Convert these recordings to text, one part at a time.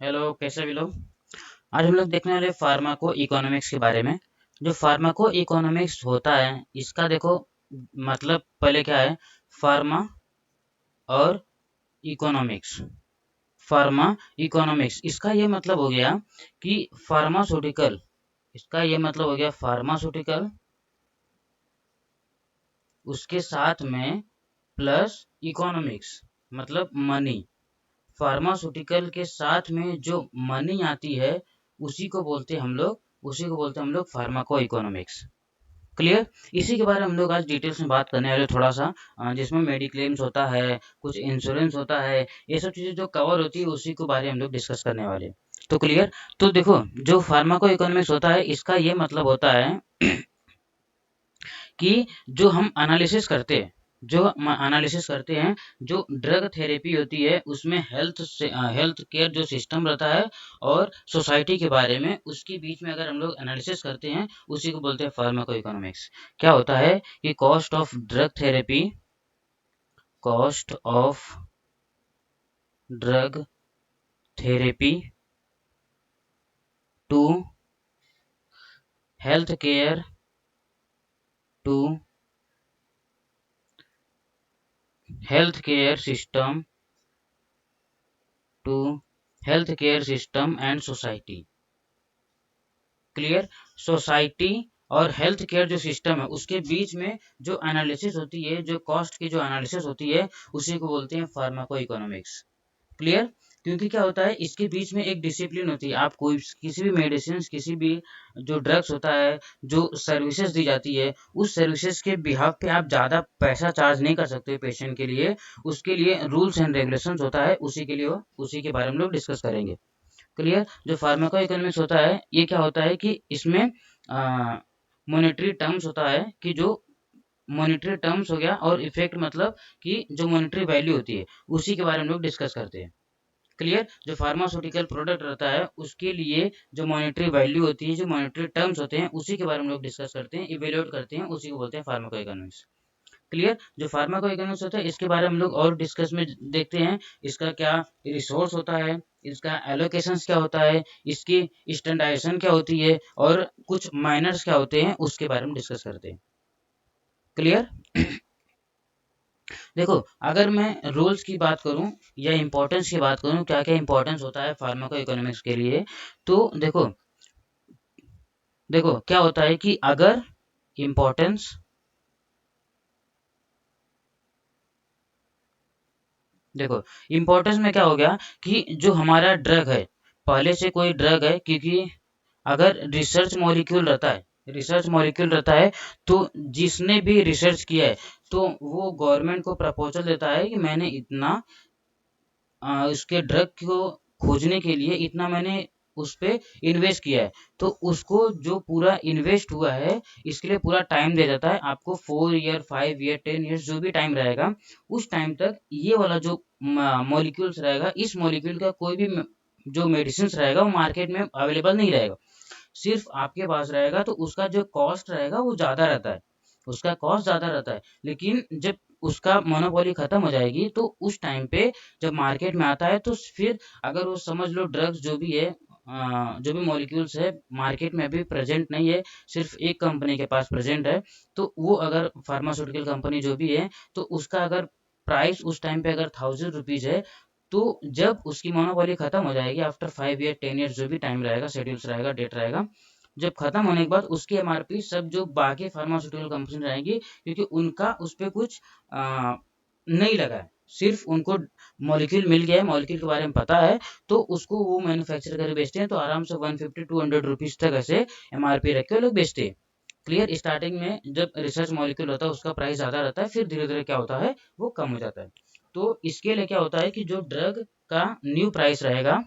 Hello, कैसे भी लोग। आज हम लोग देखने वाले फार्माको इकोनॉमिक्स के बारे में। जो फार्माको इकोनॉमिक्स होता है इसका देखो मतलब पहले क्या है। फार्मा और इकोनॉमिक्स। फार्मा इकोनॉमिक्स इसका ये मतलब हो गया कि फार्मास्यूटिकल। इसका ये मतलब हो गया फार्मास्यूटिकल, उसके साथ में प्लस इकोनॉमिक्स मतलब मनी। फार्मास्यूटिकल के साथ में जो मनी आती है उसी को बोलते हैं हम लोग फार्माको इकोनॉमिक्स। क्लियर। इसी के बारे में हम लोग आज डिटेल्स में बात करने वाले थोड़ा सा, जिसमें मेडिक्लेम्स होता है, कुछ इंश्योरेंस होता है, ये सब चीजें जो कवर होती है उसी के बारे में हम लोग डिस्कस करने वाले। तो क्लियर। तो देखो, जो फार्माको इकोनॉमिक्स होता है इसका ये मतलब होता है कि जो हम एनालिसिस करते हैं, जो ड्रग थेरेपी होती है उसमें हेल्थ केयर जो सिस्टम रहता है और सोसाइटी के बारे में उसके बीच में अगर हम लोग एनालिसिस करते हैं उसी को बोलते हैं फार्माको इकोनॉमिक्स। क्या होता है कि cost of drug therapy to health care to health care system to health care system and society. Clear. Society और हेल्थ केयर जो सिस्टम है उसके बीच में जो एनालिसिस होती है, जो कॉस्ट की जो एनालिसिस होती है उसी को बोलते हैं फार्माको इकोनॉमिक्स। क्लियर। क्योंकि क्या होता है इसके बीच में एक डिसिप्लिन होती है। आप कोई किसी भी मेडिसिन, किसी भी जो ड्रग्स होता है, जो सर्विसेज दी जाती है, उस सर्विसेज के बिहाफ पे आप ज़्यादा पैसा चार्ज नहीं कर सकते पेशेंट के लिए। उसके लिए रूल्स एंड रेगुलेशंस होता है, उसी के बारे में लोग डिस्कस करेंगे। क्लियर। जो फार्माको इकोनॉमिक्स होता है ये क्या होता है कि इसमें मॉनेटरी टर्म्स होता है कि जो मॉनेटरी टर्म्स हो गया और इफेक्ट मतलब कि जो मॉनेटरी वैल्यू होती है उसी के बारे में लोग डिस्कस करते हैं। क्लियर। जो फार्मास्यूटिकल प्रोडक्ट रहता है उसके लिए जो मॉनेटरी वैल्यू होती है, जो मॉनेटरी टर्म्स होते हैं उसी के बारे में लोग डिस्कस करते हैं, इवेल्युएट करते हैं, उसी को बोलते हैं फार्माको इकोनॉमिक्स। क्लियर। जो फार्माको इकोनॉमिक्स होता है इसके बारे में हम लोग और डिस्कस में देखते हैं। इसका क्या रिसोर्स होता है, इसका एलोकेशंस क्या होता है, इसकी स्टैंडर्डाइजेशन क्या होती है और कुछ माइनर्स क्या होते हैं उसके बारे में डिस्कस करते हैं। क्लियर। देखो, अगर मैं रूल्स की बात करूं या इम्पोर्टेंस की बात करूं, क्या क्या इम्पोर्टेंस होता है फार्माको इकोनॉमिक्स के लिए, तो देखो देखो क्या होता है कि अगर इम्पोर्टेंस देखो इम्पोर्टेंस में क्या हो गया कि जो हमारा ड्रग है, पहले से कोई ड्रग है, क्योंकि अगर रिसर्च मॉलिक्यूल रहता है तो जिसने भी रिसर्च किया है तो वो गवर्नमेंट को प्रपोजल देता है कि मैंने इतना उसके ड्रग को खोजने के लिए इतना मैंने उस पे इन्वेस्ट किया है। तो उसको जो पूरा इन्वेस्ट हुआ है इसके लिए पूरा टाइम दिया जाता है आपको, 4 ईयर, 5 ईयर, 10 ईयर्स जो भी टाइम रहेगा उस टाइम तक ये वाला जो मॉलिक्यूल्स रहेगा, इस मॉलिक्यूल का कोई भी जो मेडिसिन रहेगा वो मार्केट में अवेलेबल नहीं रहेगा, सिर्फ आपके पास रहेगा। तो उसका जो कॉस्ट रहेगा वो ज़्यादा रहता है, उसका कॉस्ट ज़्यादा रहता है। लेकिन जब उसका मोनोपोली खत्म हो जाएगी तो उस टाइम पे जब मार्केट में आता है तो फिर अगर वो समझ लो ड्रग्स जो भी है, जो भी मॉलिक्यूल्स है मार्केट में अभी प्रेजेंट नहीं है, सिर्फ एक कंपनी के पास प्रेजेंट है। तो वो अगर फार्मास्यूटिकल कंपनी जो भी है तो उसका अगर प्राइस उस टाइम पे अगर 1000 रुपीज है, तो जब उसकी मोनोपोली खत्म हो जाएगी आफ्टर 5 ईयर, 10 ईयर जो भी टाइम रहेगा, शेड्यूल्स रहेगा, डेट रहेगा, जब खत्म होने के बाद उसकी एमआरपी सब जो बाकी फार्मास्यूटिकल कंपनी रहेंगी, क्योंकि उनका उस पर कुछ नहीं लगा है, सिर्फ उनको मॉलिक्यूल मिल गया है, मॉलिक्यूल के बारे में पता है, तो उसको वो मैन्युफैक्चर करके बेचते हैं। तो आराम से 150 to 200 रुपीज तक ऐसे एमआरपी रख के वो लोग बेचते हैं। क्लियर। स्टार्टिंग में जब रिसर्च मॉलिक्यूल होता है उसका प्राइस ज़्यादा रहता है, फिर धीरे धीरे क्या होता है वो कम हो जाता है। तो इसके लिए क्या होता है कि जो का न्यू प्राइस रहेगा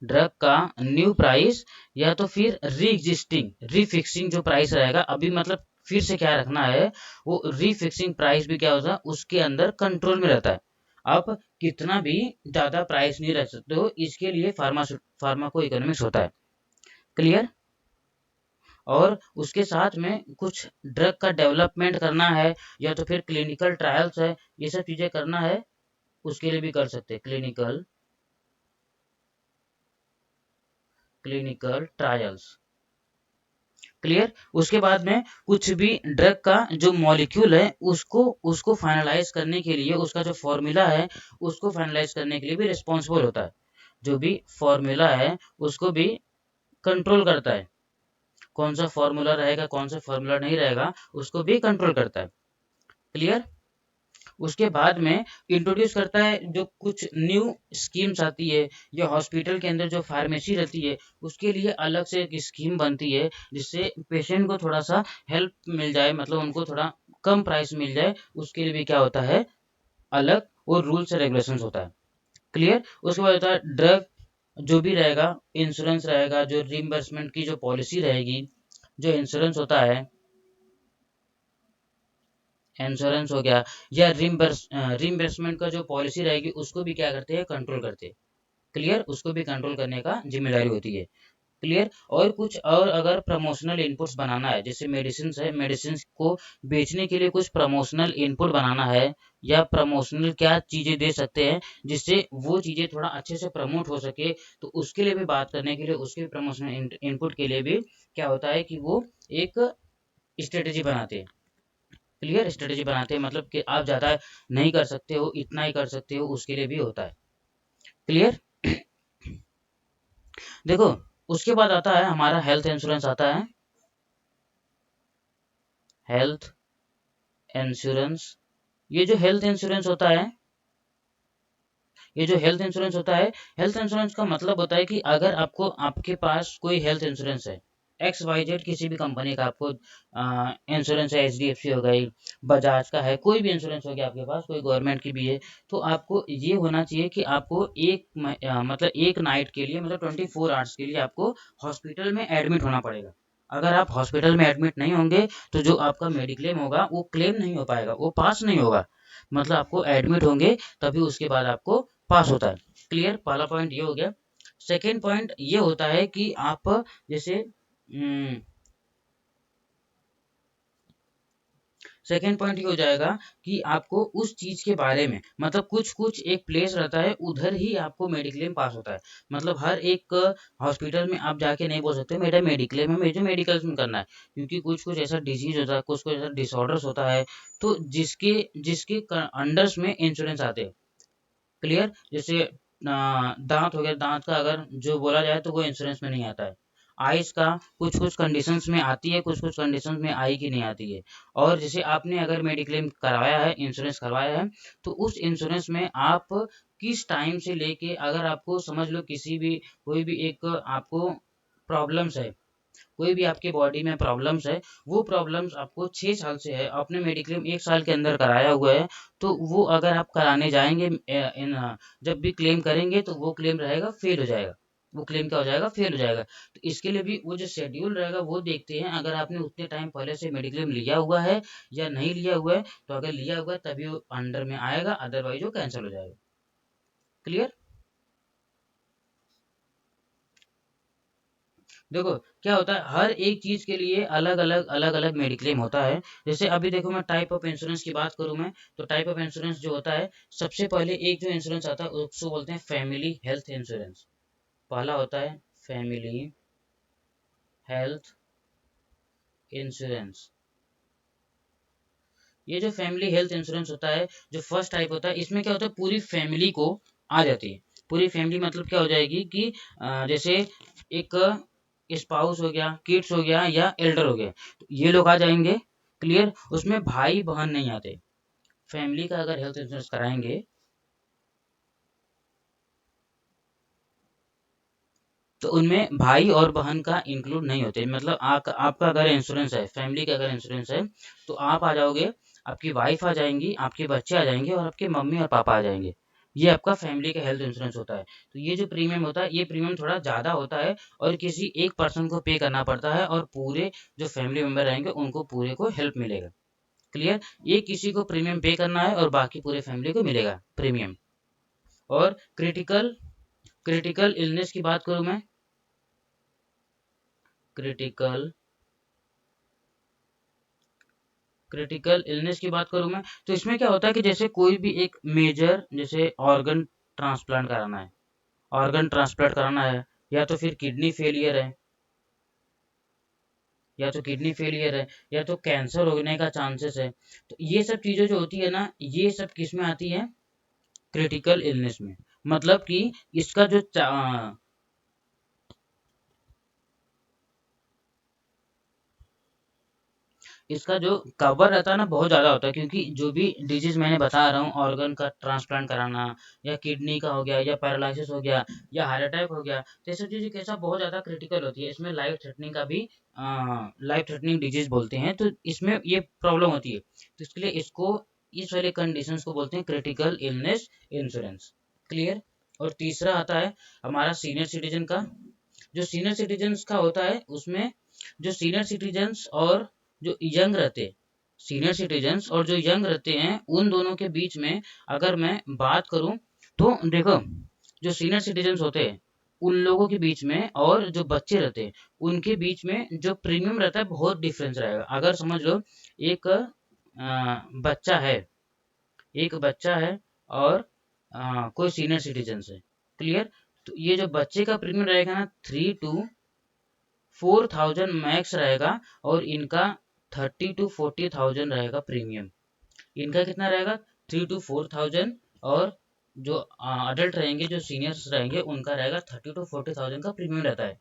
ड्रग का न्यू प्राइस या तो फिर रीफिक्सिंग जो प्राइस रहेगा अभी, मतलब फिर से क्या रखना है, वो रीफिक्सिंग प्राइस भी क्या होता है उसके अंदर कंट्रोल में रहता है। आप कितना भी ज़्यादा प्राइस नहीं रख सकते हो, इसके लिए फार्माको इकोनॉमिक्स होता है। क्लियर। और उसके साथ में कुछ ड्रग का डेवलपमेंट करना है या तो फिर क्लिनिकल ट्रायल्स है, ये सब चीज़ें करना है, उसके लिए भी कर सकते हैं। Clinical clinical trials. क्लियर। उसके बाद में कुछ भी ड्रग का जो मॉलिक्यूल है उसको उसको फाइनलाइज करने के लिए, उसका जो फॉर्मूला है उसको फाइनलाइज करने के लिए भी रिस्पॉन्सिबल होता है। जो भी फॉर्मूला है उसको भी कंट्रोल करता है, कौन सा फॉर्मूला रहेगा कौन सा फॉर्मूला नहीं रहेगा उसको भी कंट्रोल करता है। क्लियर। उसके बाद में इंट्रोड्यूस करता है जो कुछ न्यू स्कीम्स आती है, या हॉस्पिटल के अंदर जो फार्मेसी रहती है उसके लिए अलग से एक स्कीम बनती है, जिससे पेशेंट को थोड़ा सा हेल्प मिल जाए, मतलब उनको थोड़ा कम प्राइस मिल जाए, उसके लिए भी क्या होता है, अलग वो रूल्स रेगुलेशंस होता है। क्लियर। उसके बाद होता है ड्रग, जो भी रहेगा इंश्योरेंस रहेगा, जो रिम्बर्समेंट की जो पॉलिसी रहेगी, जो इंश्योरेंस होता है, इंश्योरेंस हो गया, या रिम्बर्समेंट का जो पॉलिसी रहेगी उसको भी क्या करते हैं, कंट्रोल करते हैं। क्लियर। उसको भी कंट्रोल करने का जिम्मेदारी होती है। क्लियर। और कुछ और अगर प्रमोशनल इनपुट्स बनाना है, जैसे मेडिसिन है, मेडिसिन को बेचने के लिए कुछ प्रमोशनल इनपुट बनाना है, या प्रमोशनल क्या चीज़ें दे सकते हैं जिससे वो चीज़ें थोड़ा अच्छे से प्रमोट हो सके, तो उसके लिए भी बात करने के लिए, उसके प्रमोशनल इनपुट के लिए भी क्या होता है कि वो एक स्ट्रेटेजी बनाते हैं। क्लियर। स्ट्रेटेजी बनाते हैं मतलब कि आप ज़्यादा नहीं कर सकते हो, इतना ही कर सकते हो, उसके लिए भी होता है। क्लियर। देखो, उसके बाद आता है हमारा हेल्थ इंश्योरेंस आता है, हेल्थ इंश्योरेंस। ये जो हेल्थ इंश्योरेंस होता है, ये जो हेल्थ इंश्योरेंस होता है, हेल्थ इंश्योरेंस का मतलब होता है कि अगर आपको, आपके पास कोई हेल्थ इंश्योरेंस है, एक्स वाई जेड किसी भी कंपनी का आपको इंश्योरेंस है, HDFC हो गई, बजाज का है, कोई भी इंश्योरेंस हो गया आपके पास, कोई गवर्नमेंट की भी है, तो आपको ये होना चाहिए कि आपको मतलब एक नाइट के लिए, मतलब 24 आवर्स के लिए आपको हॉस्पिटल में एडमिट होना पड़ेगा। अगर आप हॉस्पिटल में एडमिट नहीं होंगे तो जो आपका मेडिक्लेम होगा वो क्लेम नहीं हो पाएगा, वो पास नहीं होगा। मतलब आपको एडमिट होंगे तभी उसके बाद आपको पास होता है। क्लियर। पहला पॉइंट ये हो गया। सेकेंड पॉइंट ये होता है कि आप जैसे सेकेंड पॉइंट ये हो जाएगा कि आपको उस चीज के बारे में, मतलब कुछ कुछ एक प्लेस रहता है उधर ही आपको मेडिक्लेम पास होता है। मतलब हर एक हॉस्पिटल में आप जाके नहीं बोल सकते मेरा मेडिक्लेम है, मुझे मेडिकल में करना है, क्योंकि कुछ कुछ ऐसा डिजीज होता है, कुछ कुछ ऐसा डिसऑर्डर्स होता है, तो जिसके जिसके अंडर्स में इंश्योरेंस आते हैं। क्लियर। जैसे दांत हो गया, दांत का अगर जो बोला जाए तो वो इंश्योरेंस में नहीं आता है। आइस का कुछ कुछ कंडीशंस में आती है, कुछ कुछ कंडीशंस में आई की नहीं आती है। और जैसे आपने अगर मेडिक्लेम करवाया है, इंश्योरेंस करवाया है, तो उस इंश्योरेंस में आप किस टाइम से लेके, अगर आपको समझ लो किसी भी कोई भी एक आपको प्रॉब्लम्स है, कोई भी आपके बॉडी में प्रॉब्लम्स है, वो प्रॉब्लम्स आपको 6 साल से है, आपने मेडिक्लेम 1 साल के अंदर कराया हुआ है, तो वो अगर आप कराने जाएंगे जब भी क्लेम करेंगे तो वो क्लेम रहेगा फेल हो जाएगा। वो क्लेम क्या हो जाएगा, फेल हो जाएगा। तो इसके लिए भी वो जो शेड्यूल रहेगा वो देखते हैं, अगर आपने उतने टाइम पहले से मेडिक्लेम लिया हुआ है या नहीं लिया हुआ है, तो अगर लिया हुआ है तभी वो अंडर में आएगा, अदरवाइज वो कैंसिल हो जाएगा। क्लियर। देखो क्या होता है, हर एक चीज के लिए अलग अलग मेडिक्लेम होता है। जैसे अभी देखो मैं टाइप ऑफ इंश्योरेंस की बात करूं मैं, तो टाइप ऑफ इंश्योरेंस जो होता है, सबसे पहले एक जो इंश्योरेंस आता है उसको बोलते हैं फैमिली हेल्थ इंश्योरेंस। पहला होता है फैमिली हेल्थ इंश्योरेंस। ये जो फैमिली हेल्थ इंश्योरेंस होता है, जो फर्स्ट टाइप होता है, इसमें क्या होता है, पूरी फैमिली को आ जाती है। पूरी फैमिली मतलब क्या हो जाएगी कि जैसे एक स्पाउस हो गया, किड्स हो गया, या एल्डर हो गया, तो ये लोग आ जाएंगे। क्लियर। उसमें भाई बहन नहीं आते। फैमिली का अगर हेल्थ इंश्योरेंस कराएंगे तो उनमें भाई और बहन का इंक्लूड नहीं होते। मतलब आपका अगर इंश्योरेंस है, फैमिली का अगर इंश्योरेंस है, तो आप आ जाओगे, आपकी वाइफ आ जाएंगी, आपके बच्चे आ जाएंगे, और आपके मम्मी और पापा आ जाएंगे। ये आपका फैमिली का हेल्थ इंश्योरेंस होता है। तो ये जो प्रीमियम होता है, ये प्रीमियम थोड़ा ज़्यादा होता है, और किसी एक पर्सन को पे करना पड़ता है, और पूरे जो फैमिली मेम्बर रहेंगे उनको पूरे को हेल्प मिलेगा। क्लियर। ये किसी को प्रीमियम पे करना है और बाकी पूरे फैमिली को मिलेगा प्रीमियम। और क्रिटिकल क्रिटिकल इलनेस की बात करूँ मैं, क्रिटिकल क्रिटिकल इलनेस की बात करूं मैं, तो इसमें क्या होता है कि जैसे कोई भी एक मेजर, जैसे ऑर्गन ट्रांसप्लांट कराना है, ऑर्गन ट्रांसप्लांट कराना है, या तो फिर किडनी फेलियर है, या तो किडनी फेलियर है, या तो कैंसर होने का चांसेस है। तो ये सब चीज़ें जो होती है ना, ये सब किस में आती है? क्रिटिकल इलनेस में। मतलब कि इसका जो इसका जो कवर रहता है ना बहुत ज़्यादा होता है, क्योंकि जो भी डिजीज मैंने बता रहा हूँ, ऑर्गन का ट्रांसप्लांट कराना, या किडनी का हो गया, या पैरालिसिस हो गया, या हार्ट अटैक हो गया, तो ये सब चीज़ें कैसा बहुत ज़्यादा क्रिटिकल होती है। इसमें लाइफ थ्रेटनिंग का भी लाइफ थ्रेटनिंग डिजीज बोलते हैं, तो इसमें ये प्रॉब्लम होती है। तो इसके लिए इसको, इस वाले कंडीशंस को बोलते हैं क्रिटिकल इलनेस इंश्योरेंस। क्लियर। और तीसरा आता है हमारा सीनियर सिटीजन का। जो सीनियर सिटीजन्स का होता है उसमें, जो सीनियर सिटीजन्स और जो यंग रहते हैं, सीनियर सिटीजन्स और जो यंग रहते हैं, उन दोनों के बीच में अगर मैं बात करूं, तो देखो, जो सीनियर सिटीजन्स होते हैं उन लोगों के बीच में और जो बच्चे रहते हैं उनके बीच में जो प्रीमियम रहता है बहुत डिफरेंस रहेगा। अगर समझ लो एक बच्चा है, एक बच्चा है और कोई सीनियर सिटीजन है। क्लियर। तो ये जो बच्चे का प्रीमियम रहेगा ना, 3 to 4,000 मैक्स रहेगा, और इनका 30 to 40,000 रहेगा प्रीमियम। इनका कितना रहेगा? 3 to 4,000। और जो अडल्ट रहेंगे, जो सीनियर्स रहेंगे, उनका रहेगा 30 to 40,000 का प्रीमियम रहता है।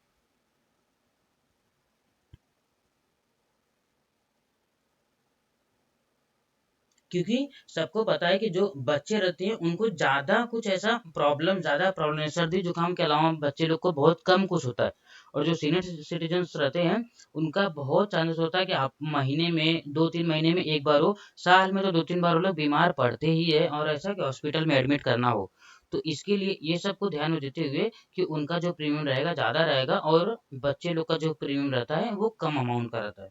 क्योंकि सबको पता है कि जो बच्चे रहते हैं उनको ज़्यादा कुछ ऐसा प्रॉब्लम, ज़्यादा प्रॉब्लम सर्दी जुकाम के अलावा बच्चे लोग को बहुत कम कुछ होता है। और जो सीनियर सिटीजन्स रहते हैं उनका बहुत चांसेस होता है कि आप महीने में 2-3 महीने में एक बार हो, साल में तो 2-3 बार वो लोग बीमार पड़ते ही है, और ऐसा कि हॉस्पिटल में एडमिट करना हो। तो इसके लिए ये सब को ध्यान में देते हुए कि उनका जो प्रीमियम रहेगा ज़्यादा रहेगा, और बच्चे लोग का जो प्रीमियम रहता है वो कम अमाउंट का रहता है।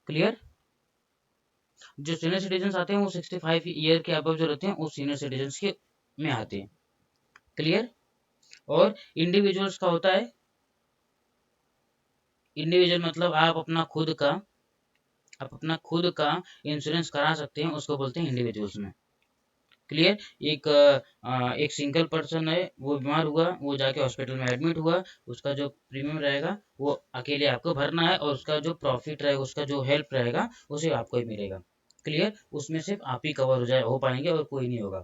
क्लियर। जो सीनियर सिटीजन आते हैं वो 65 ईयर के अबव जो रहते हैं वो सीनियर सिटीजन के में आते हैं। क्लियर। और इंडिविजुअल्स का होता है, इंडिविजुअल मतलब आप अपना खुद का इंश्योरेंस करा सकते हैं, उसको बोलते हैं इंडिविजुअल्स में। क्लियर। एक सिंगल पर्सन है, वो बीमार हुआ, वो जाके हॉस्पिटल में एडमिट हुआ, उसका जो प्रीमियम रहेगा वो अकेले आपको भरना है, और उसका जो प्रॉफिट रहेगा, उसका जो हेल्प रहेगा, उसे आपको ही मिलेगा। क्लियर। उसमें सिर्फ आप ही कवर हो पाएंगे और कोई नहीं होगा।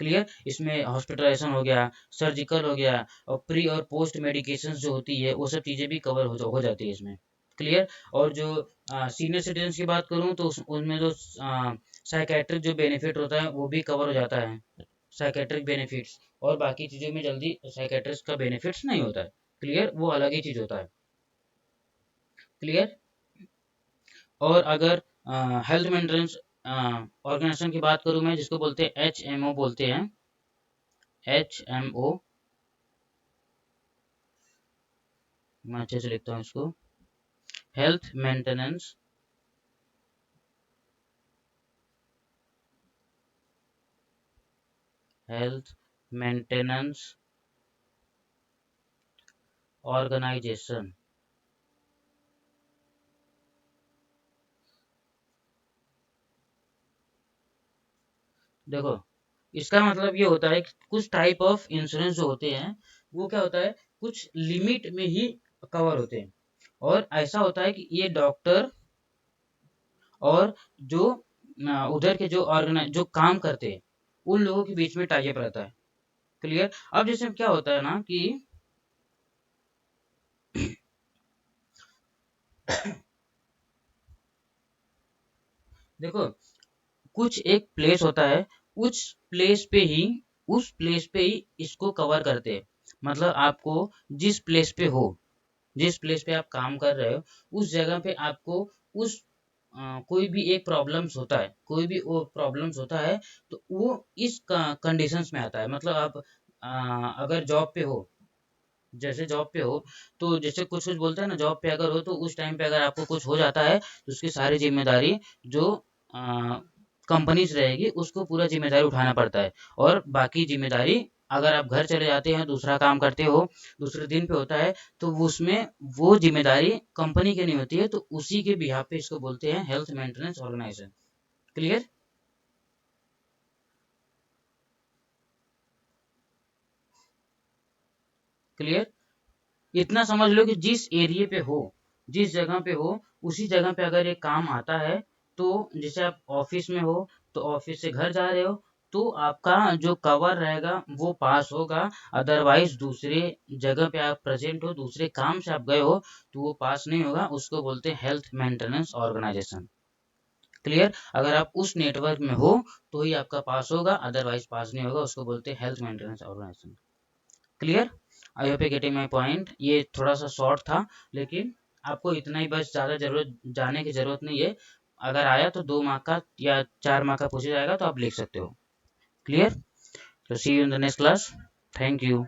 क्लियर। इसमें हॉस्पिटलाइजेशन हो गया, सर्जिकल हो गया, और प्री और पोस्ट मेडिकेशन जो होती है वो सब चीज़ें भी कवर हो जाती है इसमें। क्लियर। और जो सीनियर सिटीजन की बात करूँ तो उनमें जो साइकेट्रिक जो बेनिफिट होता है वो भी कवर हो जाता है, साइकेट्रिक बेनिफिट्स। और बाकी चीज़ों में जल्दी साइकेट्रिस्ट का बेनिफिट्स नहीं होता है। क्लियर। वो अलग ही चीज़ होता है। क्लियर। और अगर हेल्थ मेंटेनेंस ऑर्गेनाइजेशन की बात करूँ मैं, जिसको बोलते हैं HMO बोलते हैं, HMO, मैं अच्छे से लिखता हूँ इसको, health maintenance health maintenance organisation. देखो, इसका मतलब ये होता है कि कुछ टाइप ऑफ इंश्योरेंस जो होते हैं वो क्या होता है, कुछ लिमिट में ही कवर होते हैं। और ऐसा होता है कि ये डॉक्टर और जो उधर के जो ऑर्गेनाइज जो काम करते हैं उन लोगों के बीच में टाई अप रहता है। क्लियर। अब जैसे क्या होता है ना कि देखो, कुछ एक प्लेस होता है, उस प्लेस पे ही उस प्लेस पे ही इसको कवर करते हैं। मतलब आपको जिस प्लेस पे हो, जिस प्लेस पे आप काम कर रहे हो, उस जगह पे आपको उस कोई भी एक प्रॉब्लम्स होता है, कोई भी वो प्रॉब्लम्स होता है, तो वो इस कंडीशंस में आता है। मतलब आप अगर जॉब पे हो, जैसे जॉब पे हो, तो जैसे कुछ कुछ बोलते हैं ना, जॉब पे अगर हो तो उस टाइम पे अगर आपको कुछ हो जाता है तो उसकी सारी जिम्मेदारी जो कंपनीज रहेगी उसको पूरा जिम्मेदारी उठाना पड़ता है। और बाकी जिम्मेदारी, अगर आप घर चले जाते हैं, दूसरा काम करते हो, दूसरे दिन पे होता है, तो उसमें वो जिम्मेदारी कंपनी की नहीं होती है, तो उसी के बिहाफ पे इसको बोलते हैं health maintenance organisation. Clear. Clear. इतना समझ लो कि जिस एरिया पे हो, जिस जगह पे हो, उसी जगह पे अगर ये काम आता है, तो जैसे आप ऑफिस में हो, तो ऑफिस से घर जा रहे हो, तो आपका जो कवर रहेगा वो पास होगा। अदरवाइज दूसरे जगह पे आप प्रेजेंट हो, दूसरे काम से आप गए हो, तो वो पास नहीं होगा। उसको बोलते हैं हेल्थ मेंटेनेंस ऑर्गेनाइजेशन। क्लियर? अगर आप उस नेटवर्क में हो तो ही आपका पास होगा, अदरवाइज पास नहीं होगा। उसको बोलते हैं health maintenance organisation. Clear? I hope you getting my point. ये थोड़ा सा शॉर्ट था, लेकिन आपको इतना ही बस, ज़्यादा जरूरत जाने की जरूरत नहीं है। अगर आया तो 2 मार्क का या 4 मार्क का पूछा जाएगा, तो आप लिख सकते हो। क्लियर? तो see you in the next class. Thank you.